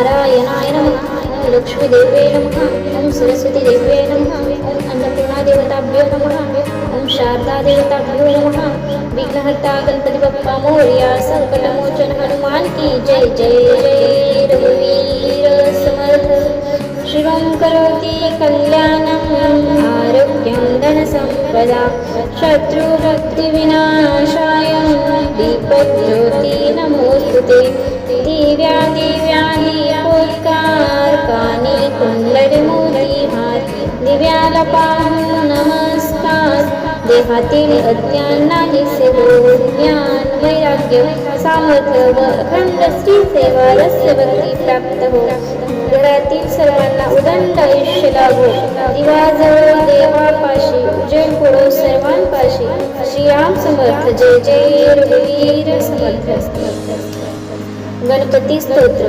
नारायणाय नमः. ओम लक्ष्मीदेव्यै नमः. ओम सरस्वतीदेव्यै नमः. ओम अन्नपूर्णादेवताभ्यो नमः. ओम शारदादेवताभ्यो नमः. विघ्नहर्ता गणपती बाप्पा मोरया. संकटमोचन हनुमान की जय. जय जय रघुवीर समर्थ. शिवं करोति कल्याणं आरोग्यं धनसम्पदा. शत्रुभक्तिविनाशाय दीपज्योति नमोस्तुते. दिव्यादीपोत्कारकानि कुंडलमोतीहार. दिव्याला पाहून नमस्कार. देहातील अज्ञान नाहीसे हो. ज्ञान वैराग्य सामर्थ्य व अखंड श्री सेवा रस्य भक्ती प्राप्त हो. घरातील सर्वांना उदंड आयुष्य लाभो. दिवा जळो देवापाशी. उजेड पडो सर्वांपाशी. श्रीराम समर्थ. जय जय रघुवीर समर्थ. गणपती स्तोत्र.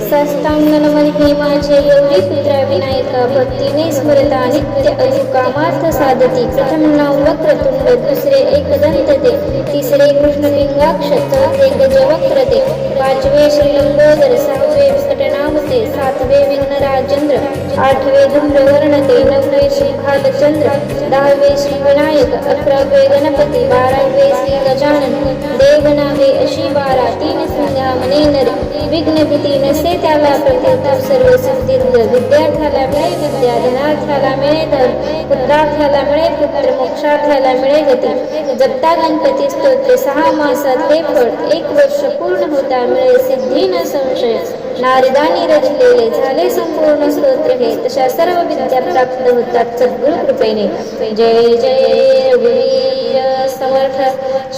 सस्तांगण हे माझे गौरी पुत्रा विनायका. भक्तीने स्मरता नित्य अनुकामार्थ साधती. प्रथम नाव वक्रतुंड. दुसरे एकदंत ते. तिसरे कृष्णपिंगाक्ष. चौथे गजवक्र ते. पाचवे श्रीलंबोदर. सहावे विकटनामते. सातवे विघ्नराजेंद्र. आठवे धूम्रवर्ण ते. नववे श्री भालचंद्र. दहावे श्री विनायक. अकरावे गणपती. बारावे श्री गजानन. देवनावे अशी 12. तीन संध्या मने नर. विघ्न भीती नसे त्याला प्रत्येक सर्व सिद्धी. विद्यार्थ्याला मिळे विद्या. धनार्थ्याला मिळे धन. पुत्रार्थ्याला मिळे पुत्र. मोक्षार्थ्याला मिळे गती. जपता गणपती स्तोत्र 6 मासात हे फळ. 1 वर्ष पूर्ण होता मिळे सिद्धी न संशय. नारदांनी रचलेले झाले संपूर्ण स्तोत्र हे. तशा सर्व विद्या प्राप्त होतात सद्गुरु कृपेने. जय जय रघुवीर समर्थ.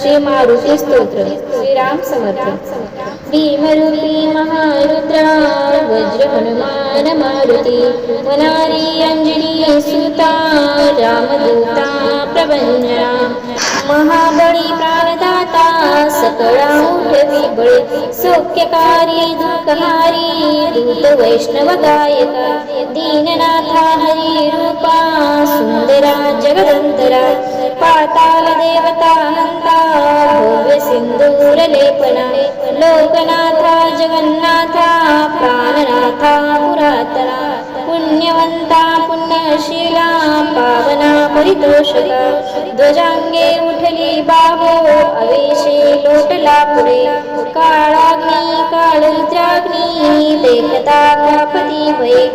श्री मारुती स्तोत्र. श्रीराम समर्थ. भीमरूपी महारुद्रा. वज्र हनुमान मारुती. वनारी अंजनी सुता. रामदूता प्रभंजना. महाबळी प्राणदाता. सकळा उठवी बळे. सौख्यकारी दुःखहारी. दूत वैष्णव गायका. दीननाथा हरी रूपा. सुंदरा जगदंतरा. पाताल देवता हंता. भव्य सिंदूर लेपना. लोकनाथा जगन्नाथा. प्राणनाथा पुरातना. पुण्यवंता पुण्यशीला. पावना परितोषका. ध्वजांगे उठली बाहो. अवेशे लोटला पुढे. काळाग्नी काळरुद्राग्नी. देखता कापती भये.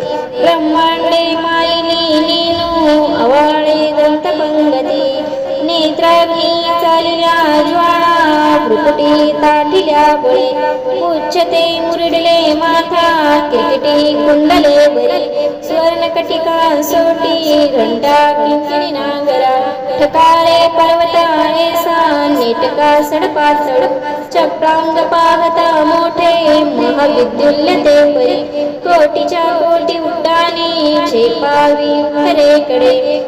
ब्रह्मांडे मायली नीनू. अवाळे दंतपंगती. नेत्राग्नी चालिल्या ज्वाळा. भ्रुकुटी ताटिल्या बळे. उच्चते मुरडले माथा. किरकिटी कुंडले बरी. स्वर्णकटिका सोटी. घंटा किंकिणी नागरा. ठकारे पर्वता ऐसा. नेटका सडपासड. चक्रांग पाहता मोठे. महाविद्युल्य ते परी. कोटीच्या कोटी उड्डाणे. छेपावी उत्तरेकडे.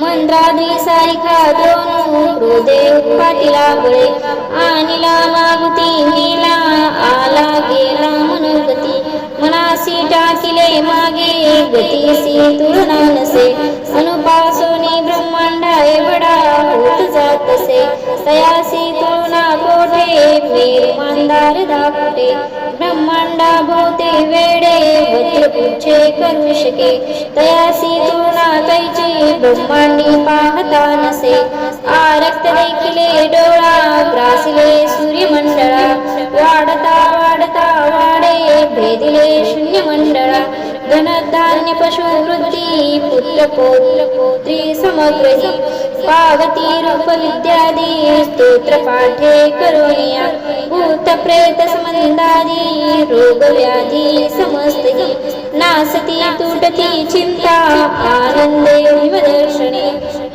मंद्राद्री सारिखा द्रोणू. क्रोधे उत्पातीला बळे. आणिला मागुती नेला. आला गेला मनोगती. मनासी टाकिले मागे. गतीसी तुलना नसे. अनुपासोनी ब्रह्मांडा एवढा होत जातसे. तयासी तुलना कोठे. मेरु मंदार दाकुटे. ब्रह्मांडा भोवते वेडे. वज्रपुच्छे करू शके. तयासी तुलना कैची. ब्रह्मांडी पाहता नसे. आरक्त देखिले डोळा. ग्रासिले सूर्यमंडळा. वाढता वाढता वाडे. भेदिले शून्य मंडळा. धनधान्य पशुवृत्ती. पुत्र पौत्र पुत्री समग्रही. पावती रूप विद्यादी. स्तोत्र पाठे करोनिया. भूत प्रेत संबंधादी. रोग व्याधी समस्तही. नासती तुटती चिंता. आनंदे भीमदर्शने.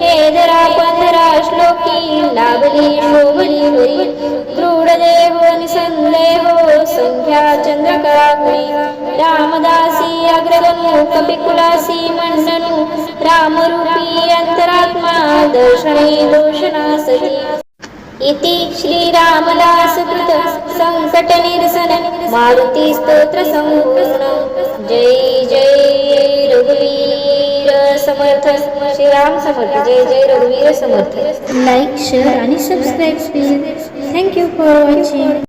हे धरा पंधरा श्लोकी. लाभली शोभली होई. क्रूड देहो निसंदेहो. संख्या चंद्रकळाकुळी. रामदासी अग्रगणू. कपिकुलासी मंडनू. रामरूपी अंतरात्मा. दर्शने दोषनासती. इति श्रीरामदास कृत संकट निरसन मारुती स्तोत्र संपूर्ण. जय जय रघुवीर समर्थ. श्रीराम समर्थ. जय जय रघुवीर समर्थ. लाईक शेअर आणि subscribe please. Thank you for watching.